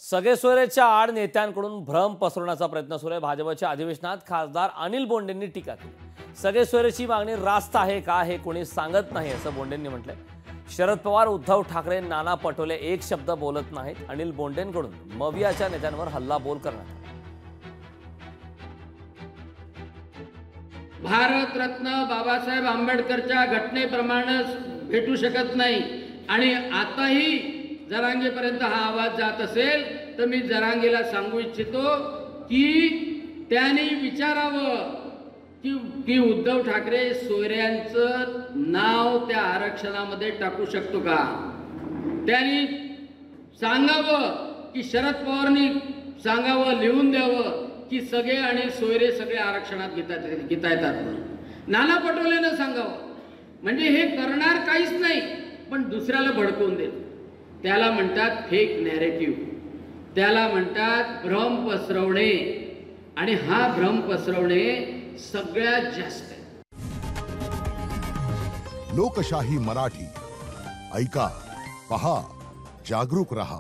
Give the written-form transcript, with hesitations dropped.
सगळे सोयरेच्या आड नेत्यांकडून भ्रम पसरवण्याचा प्रयत्न सुरू आहे। भाजपच्या अधिवेशनात खासदार अनिल बोंडेंनी टीका केली। सगळे सोयरेची मागणी रास्त आहे का हे कोणी सांगत नाही असं बोंडेंनी म्हटलंय। शरद पवार, उद्धव ठाकरे, नाना पटोले एक शब्द बोलत नाहीत। अनिल बोंडेंकडून मवियाच्या नेत्यांवर हल्लाबोल करण्यात आला। भारतरत्न बाबासाहेब आंबेडकरच्या घटनेप्रमाणे भेटू शकत नाही आणि आताही जरांगेपर्यंत हा आवाज जात असेल तर मी जरांगेला सांगू इच्छितो की त्यांनी विचारावं की उद्धव ठाकरे सोयऱ्यांचं नाव त्या आरक्षणामध्ये टाकू शकतो का। त्यांनी सांगावं की शरद पवारांनी सांगावं, लिहून द्यावं की सगळे आणि सोयरे सगळे आरक्षणात घेता येतात म्हणून। नाना पटोलेनं सांगावं। म्हणजे हे करणार काहीच नाही पण दुसऱ्याला भडकवून देत। त्याला म्हणतात फेक नॅरेटिव्ह, त्याला म्हणतात भ्रम पसरवणे आणि हा भ्रम पसरवणे सगळ्यात जास्त आहे। लोकशाही मराठी ऐका, पहा, जागरूक रहा।